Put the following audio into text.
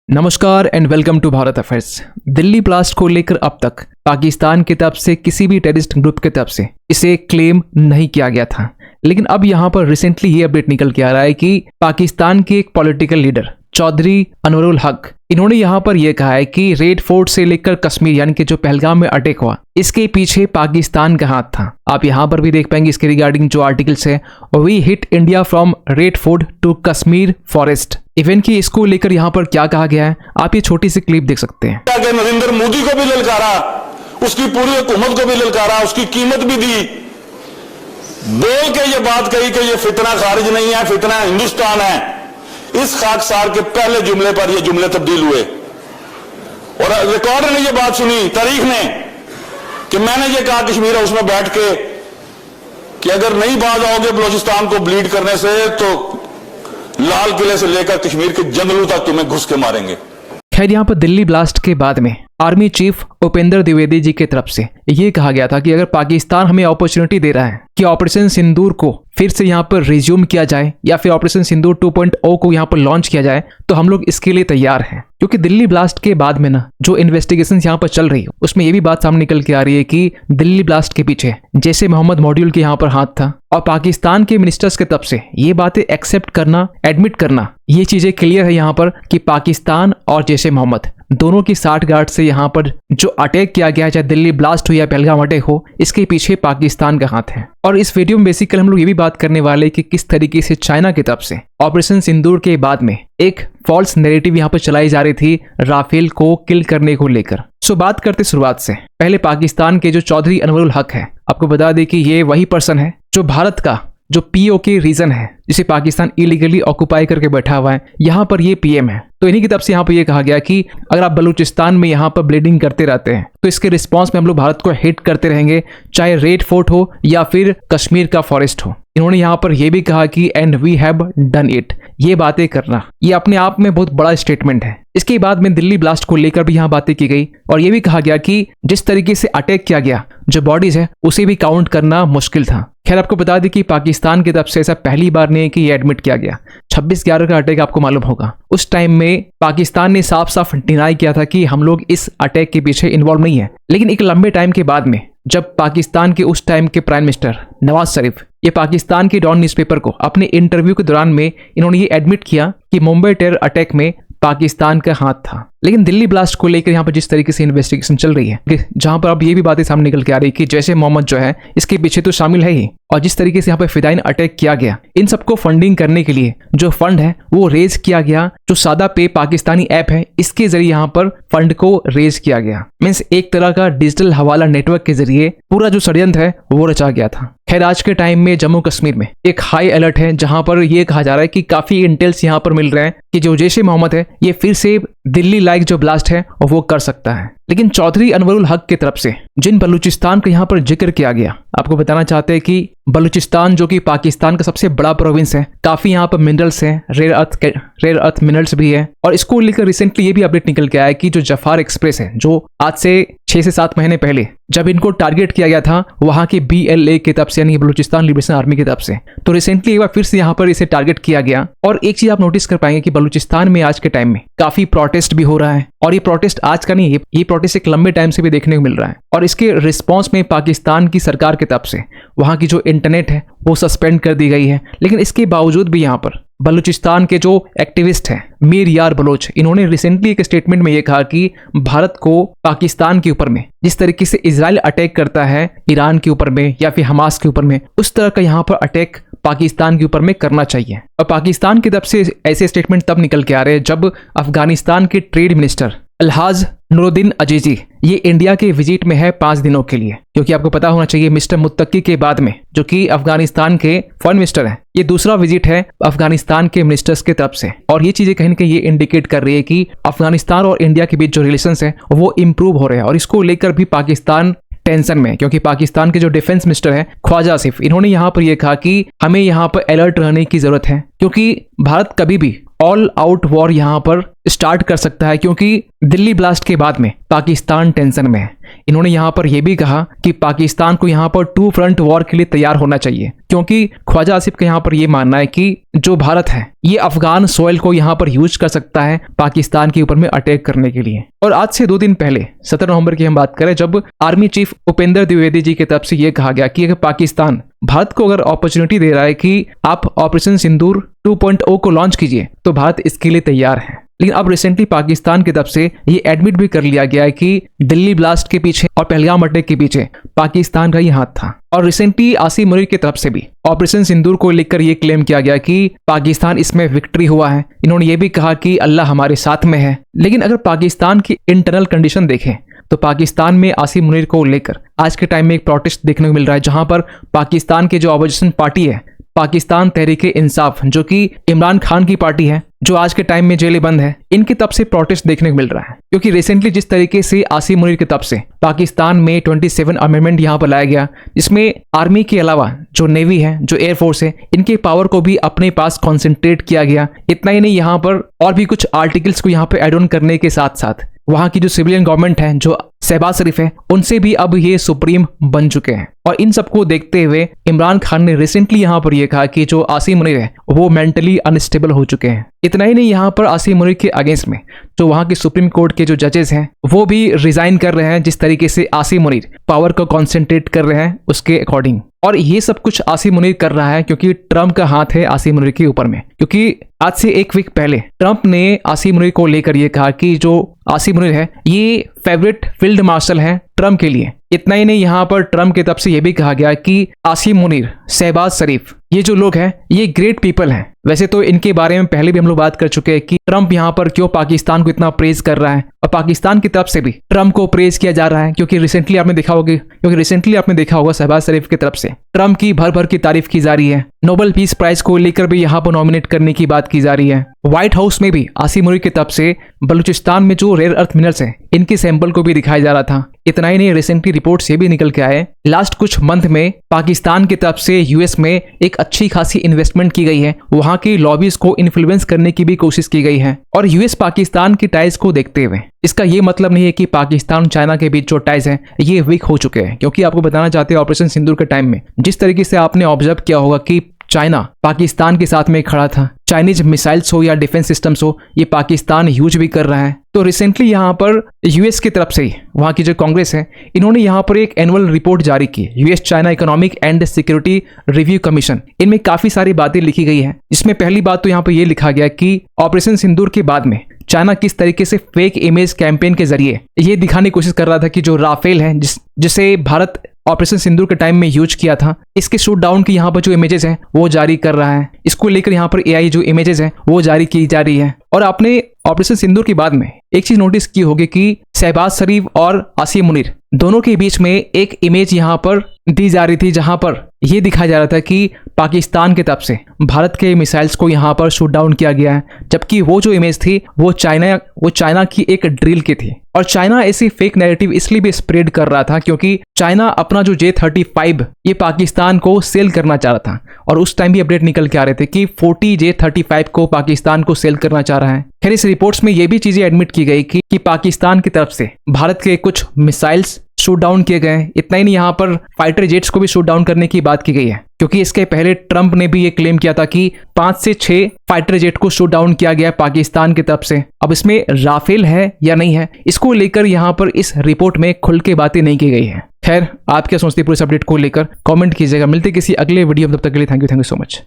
नमस्कार and welcome to Bharat affairs. Delhi blast को लेकर अब तक पाकिस्तान की तरफ से किसी भी टेररिस्ट ग्रुप की तरफ से इसे क्लेम नहीं किया गया था, लेकिन अब यहाँ पर रिसेंटली ये अपडेट निकल के आ रहा है कि पाकिस्तान के एक पॉलिटिकल लीडर चौधरी अनवरुल हक, इन्होंने यहाँ पर यह कहा है कि रेड फोर्ट से लेकर कश्मीर यानी कि जो पहलगाम में अटैक हुआ इसके पीछे पाकिस्तान का हाथ था। आप यहाँ पर भी देख पाएंगे इसके रिगार्डिंग जो आर्टिकल्स है, we hit India from Red Fort to Kashmir forest. Event की इसको लेकर यहाँ पर क्या कहा गया है, आप ये छोटी सी क्लिप देख सकते हैं। नरेंद्र मोदी को भी ललकारा, उसकी पूरी हुकूमत को भी ललकारा, उसकी कीमत भी दी, बोल के ये बात कही कि ये फितना खारिज नहीं है, फितना हिंदुस्तान है। इस खाकसार के पहले जुमले पर ये जुमले तब्दील हुए और रिकॉर्ड ने ये बात सुनी, तारीख ने, कि मैंने ये कहा कश्मीर हाउस में बैठ के कि अगर नहीं बाज आओगे बलूचिस्तान को ब्लीड करने से तो लाल किले से लेकर कश्मीर के जंगलों तक तुम्हें घुस के मारेंगे। खैर, यहाँ पर दिल्ली ब्लास्ट के बाद में आर्मी चीफ उपेंद्र द्विवेदी जी की तरफ से ये कहा गया था कि अगर पाकिस्तान हमें अपॉर्चुनिटी दे रहा है कि ऑपरेशन सिंदूर को फिर से यहाँ पर रिज्यूम किया जाए या फिर ऑपरेशन सिंदूर 2.0 को यहाँ पर लॉन्च किया जाए तो हम लोग इसके लिए तैयार हैं। क्योंकि दिल्ली ब्लास्ट के बाद में ना जो इन्वेस्टिगेशन यहाँ पर चल रही है उसमें ये भी बात सामने निकल के आ रही है कि दिल्ली ब्लास्ट के पीछे जैश ए मोहम्मद मॉड्यूल के यहाँ पर हाथ था और पाकिस्तान के मिनिस्टर्स की तरफ से ये बातें एक्सेप्ट करना, एडमिट करना, ये चीजें क्लियर है यहाँ पर कि पाकिस्तान और जैश ए मोहम्मद दोनों की साठगांठ से यहाँ पर जो अटैक किया गया, चाहे दिल्ली ब्लास्ट हो या पहलगाम अटैक हो, इसके पीछे पाकिस्तान का हाथ है। और इस वीडियो में बेसिकली हम लोग ये भी बात करने वाले कि किस तरीके से चाइना की तरफ से ऑपरेशन सिंदूर के बाद में एक फॉल्स नैरेटिव यहाँ पर चलाई जा रही थी राफेल को किल करने को लेकर। सो बात करते शुरुआत से पहले पाकिस्तान के जो चौधरी अनवरुल हक है, आपको बता दें कि ये वही पर्सन है जो भारत का जो पीओके रीजन है जिसे पाकिस्तान इलीगली ऑक्युपाई करके बैठा हुआ है, यहाँ पर ये पीएम है। तो इन्हीं की तरफ से यहाँ पर ये कहा गया कि अगर आप बलूचिस्तान में यहाँ पर ब्लीडिंग करते रहते हैं तो इसके रिस्पांस में हम लोग भारत को हिट करते रहेंगे, चाहे रेड फोर्ट हो या फिर कश्मीर का फॉरेस्ट हो। इन्होंने यहाँ पर यह भी कहा कि and we have done it. ये बातें करना ये अपने आप में बहुत बड़ा स्टेटमेंट है। इसके बाद में दिल्ली ब्लास्ट को लेकर भी यहाँ बातें की गई और ये भी कहा गया कि जिस तरीके से अटैक किया गया, जो बॉडीज है उसे भी काउंट करना मुश्किल था। खैर, आपको बता दें कि पाकिस्तान की तरफ से ऐसा पहली बार नहीं है कि ये एडमिट किया गया। 26/11 का अटैक आपको मालूम होगा, उस टाइम में पाकिस्तान ने साफ साफ डिनाई किया था कि हम लोग इस अटैक के पीछे इन्वॉल्व नहीं है। लेकिन एक लंबे टाइम के बाद में जब पाकिस्तान के उस टाइम के प्राइम मिनिस्टर नवाज शरीफ ये पाकिस्तान के डॉन न्यूज़पेपर को अपने इंटरव्यू के दौरान में इन्होंने ये एडमिट किया कि मुंबई टेरर अटैक में पाकिस्तान का हाथ था। लेकिन दिल्ली ब्लास्ट को लेकर यहाँ पर जिस तरीके से इन्वेस्टिगेशन चल रही है, जहां पर अब ये भी बातें सामने निकल के आ रही है कि जैश ए मोहम्मद जो है इसके पीछे तो शामिल है ही, और जिस तरीके से यहाँ पे फिदाइन अटैक किया गया, इन सबको फंडिंग करने के लिए जो फंड है वो रेज किया गया। जो सादा पे पाकिस्तानी ऐप है इसके जरिए यहाँ पर फंड को रेज किया गया। मीन्स एक तरह का डिजिटल हवाला नेटवर्क के जरिए पूरा जो षड्यंत्र है वो रचा गया था। खैर, आज के टाइम में जम्मू कश्मीर में एक हाई अलर्ट है जहां पर यह कहा जा रहा है कि काफी इंटेल्स यहां पर मिल रहे हैं कि जो जैश ए मोहम्मद है ये फिर से दिल्ली लाइक जो ब्लास्ट है वो कर सकता है। लेकिन चौधरी अनवरुल हक की तरफ से जिन बलूचिस्तान का यहाँ पर जिक्र किया गया, आपको बताना चाहते हैं कि बलूचिस्तान जो कि पाकिस्तान का सबसे बड़ा प्रोविंस है, काफी यहाँ पर मिनरल्स हैं, रेयर अर्थ मिनरल्स भी है। और इसको लेकर रिसेंटली ये भी अपडेट निकल के आया कि जो जफार एक्सप्रेस है, जो आज से 6 से 7 महीने पहले जब इनको टारगेट किया गया था वहां के BLA की तरफ से यानी बलूचिस्तान लिबरेशन आर्मी की तरफ से, तो रिसेंटली एक बार फिर से यहाँ पर इसे टारगेट किया गया। और एक चीज आप नोटिस कर पाएंगे कि बलूचिस्तान में आज के टाइम में काफी प्रोटेस्ट भी हो रहा है, और ये प्रोटेस्ट आज का नहीं है, ये प्रोटेस्ट एक लंबे टाइम से भी देखने को मिल रहा है। और इसके रिस्पॉन्स में पाकिस्तान की सरकार की तरफ से वहां की जो इंटरनेट है वो सस्पेंड कर दी गई है। लेकिन इसके बावजूद भी यहाँ पर बलूचिस्तान के जो एक्टिविस्ट हैं मीर यार बलोच, इन्होंने रिसेंटली एक स्टेटमेंट में ये कहा कि भारत को पाकिस्तान के ऊपर में जिस तरीके से इजराइल अटैक करता है ईरान के ऊपर में या फिर हमास के ऊपर में, उस तरह का यहाँ पर अटैक पाकिस्तान के ऊपर में करना चाहिए। और पाकिस्तान की तरफ से ऐसे स्टेटमेंट तब निकल के आ रहे हैं जब अफगानिस्तान के ट्रेड मिनिस्टर अलहाज नूरुद्दीन अजीजी ये इंडिया के विजिट में है 5 दिनों के लिए। क्योंकि आपको पता होना चाहिए मिस्टर मुत्तकी के बाद में जो कि अफगानिस्तान के फॉरेन मिनिस्टर हैं, ये दूसरा विजिट है अफगानिस्तान के मिनिस्टर्स की तरफ से। और ये चीजें कहीं ना कहीं ये इंडिकेट कर रही है कि अफगानिस्तान और इंडिया के बीच जो रिलेशंस है वो इंप्रूव हो रहे हैं। और इसको लेकर भी पाकिस्तान टेंशन में, क्योंकि पाकिस्तान के जो डिफेंस मिनिस्टर है ख्वाजा आसिफ, इन्होंने यहाँ पर यह कहा कि हमें यहाँ पर अलर्ट रहने की जरूरत है, क्योंकि भारत कभी भी ऑल आउट वॉर यहाँ पर स्टार्ट कर सकता है। क्योंकि दिल्ली ब्लास्ट के बाद में पाकिस्तान टेंशन में है। इन्होंने यहाँ पर यह भी कहा कि पाकिस्तान को यहाँ पर 2 फ्रंट वॉर के लिए तैयार होना चाहिए, क्योंकि ख्वाजा आसिफ का यहाँ पर यह मानना है कि जो भारत है ये अफगान सॉइल को यहाँ पर यूज कर सकता है पाकिस्तान के ऊपर में अटैक करने के लिए। और आज से 2 दिन पहले 17 नवंबर की हम बात करें, जब आर्मी चीफ उपेंद्र द्विवेदी जी की तरफ से यह कहा गया कि अगर पाकिस्तान भारत को अगर अपॉर्चुनिटी दे रहा है कि आप ऑपरेशन सिंदूर 2.0 को लॉन्च कीजिए, तो भारत इसके लिए तैयार है। लेकिन अब रिसेंटली पाकिस्तान की तरफ से ये एडमिट भी कर लिया गया है कि दिल्ली ब्लास्ट के पीछे और पहलगाम अटैक के पीछे पाकिस्तान का ही हाथ था। और रिसेंटली आसिम मुनीर की तरफ से भी ऑपरेशन सिंदूर को लेकर ये क्लेम किया गया कि पाकिस्तान इसमें विक्ट्री हुआ है। इन्होंने ये भी कहा कि अल्लाह हमारे साथ में है। लेकिन अगर पाकिस्तान की इंटरनल कंडीशन देखें तो पाकिस्तान में आसिम मुनीर को लेकर आज के टाइम में एक प्रोटेस्ट देखने को मिल रहा है, जहां पर पाकिस्तान के जो ऑपोजिशन पार्टी है पाकिस्तान तहरीके इंसाफ, जो कि इमरान खान की पार्टी है, जो आज के टाइम में जेलें बंद है, इनकी तरफ से प्रोटेस्ट देखने को मिल रहा है। क्योंकि रिसेंटली जिस तरीके से आसिम मुनीर की तरफ से पाकिस्तान में 27 अमेंडमेंट यहाँ पर लाया गया, जिसमें आर्मी के अलावा जो नेवी है, जो एयरफोर्स है, इनके पावर को भी अपने पास कॉन्सेंट्रेट किया गया। इतना ही नहीं, यहाँ पर और भी कुछ आर्टिकल्स को यहाँ पे एड ऑन करने के साथ साथ वहां की जो सिविलियन गवर्नमेंट है, जो शहबाज शरीफ है, उनसे भी अब ये सुप्रीम बन चुके हैं। और इन सबको देखते हुए इमरान खान ने रिसेंटली यहाँ पर यह कहा कि जो आसिम मुनीर है वो मेंटली अनस्टेबल हो चुके हैं। इतना ही नहीं, यहाँ पर आसिम मुनीर के अगेंस्ट में जो वहां के सुप्रीम कोर्ट के जो जजेस हैं वो भी रिजाइन कर रहे हैं, जिस तरीके से आसिम मुनीर पावर को कॉन्सेंट्रेट कर रहे हैं उसके अकॉर्डिंग। और ये सब कुछ आसिम मुनीर कर रहा है क्योंकि ट्रंप का हाथ है आसिम मुनीर के ऊपर में। क्योंकि आज से 1 वीक पहले ट्रंप ने आसिम मुनीर को लेकर यह कहा कि जो आसिम मुनीर है ये फेवरेट फील्ड मार्शल है ट्रंप के लिए। इतना ही नहीं, यहाँ पर ट्रंप की तरफ से यह भी कहा गया कि आसिम मुनीर, शहबाज शरीफ, ये जो लोग हैं ये ग्रेट पीपल हैं। वैसे तो इनके बारे में पहले भी हम लोग बात कर चुके हैं कि ट्रंप यहाँ पर क्यों पाकिस्तान को इतना प्रेज कर रहा है, और पाकिस्तान की तरफ से भी ट्रंप को प्रेज किया जा रहा है। क्योंकि रिसेंटली आपने देखा होगा शहबाज शरीफ की तरफ से ट्रंप की भर भर की तारीफ की जा रही है। नोबेल पीस प्राइज को लेकर भी यहाँ पर नॉमिनेट करने की बात की जा रही है। व्हाइट हाउस में भी आसिम मुनीर की तरफ से बलूचिस्तान में जो रेयर अर्थ मिनरल्स हैं इनके सैंपल को भी दिखाया जा रहा था। इतना ही नहीं, रिसेंटली रिपोर्ट्स ये भी निकल के आए, लास्ट कुछ मंथ में पाकिस्तान की तरफ से यूएस में एक अच्छी खासी इन्वेस्टमेंट की गई है। वहां की लॉबीज को इन्फ्लुएंस करने की भी कोशिश की गई है। और यूएस पाकिस्तान की टाइज को देखते हुए इसका ये मतलब नहीं है कि पाकिस्तान चाइना के बीच जो टाइज हैं ये वीक हो चुके हैं। क्योंकि आपको बताना चाहते हैं, ऑपरेशन सिंदूर के टाइम में जिस तरीके से आपने ऑब्जर्व किया होगा कि चाइना पाकिस्तान के साथ में खड़ा था, चाइनीज मिसाइल्स हो या डिफेंस सिस्टम्स हो, ये पाकिस्तान यूज भी कर रहा है। तो रिसेंटली यहाँ पर यूएस की तरफ से ही वहाँ की जो कांग्रेस है, इन्होंने यहाँ पर एक एनुअल रिपोर्ट जारी की, US China economic and security review commission. इनमें काफी सारी बातें लिखी गई है। इसमें पहली बात तो यहाँ पर यह लिखा गया कि ऑपरेशन सिंदूर के बाद में चाइना किस तरीके से फेक इमेज कैंपेन के जरिए ये दिखाने की कोशिश कर रहा था कि जो राफेल है, जिसे भारत ऑपरेशन सिंदूर के टाइम में यूज किया था, इसके शूट डाउन की यहाँ पर जो इमेजेस हैं वो जारी कर रहा है। इसको लेकर यहाँ पर एआई जो इमेजेस हैं वो जारी की जा रही है। और आपने ऑपरेशन सिंदूर के बाद में एक चीज नोटिस की होगी कि शहबाज शरीफ और आसिम मुनीर दोनों के बीच में एक इमेज यहाँ पर दी जा रही थी, जहां पर यह दिखाया जा रहा था कि पाकिस्तान की तरफ से भारत के मिसाइल्स को यहाँ पर शूट डाउन किया गया है, जबकि वो जो इमेज थी वो चाइना की एक ड्रिल की थी। और चाइना ऐसी फेक नैरेटिव इसलिए भी स्प्रेड कर रहा था क्योंकि चाइना अपना जो J-35 ये पाकिस्तान को सेल करना चाह रहा था। और उस टाइम भी अपडेट निकल के आ रहे थे कि 40 J-35 को पाकिस्तान को सेल करना चाह रहा है। खैर, इस रिपोर्ट्स में ये भी चीजें एडमिट की गई कि पाकिस्तान की तरफ से भारत के कुछ मिसाइल्स शूट डाउन किए गए। इतना ही नहीं, यहाँ पर फाइटर जेट्स को भी शूट डाउन करने की बात की गई है, क्योंकि इसके पहले ट्रंप ने भी ये क्लेम किया था कि 5 से 6 फाइटर जेट को शूट डाउन किया गया पाकिस्तान की तरफ से। अब इसमें राफेल है या नहीं है, इसको लेकर यहाँ पर इस रिपोर्ट में खुल के बातें नहीं की गई है। खैर, आप क्या सोचते हैं पूरे अपडेट को लेकर कमेंट कीजिएगा। मिलते किसी अगले वीडियो में, तब तक के लिए थैंक यू सो मच।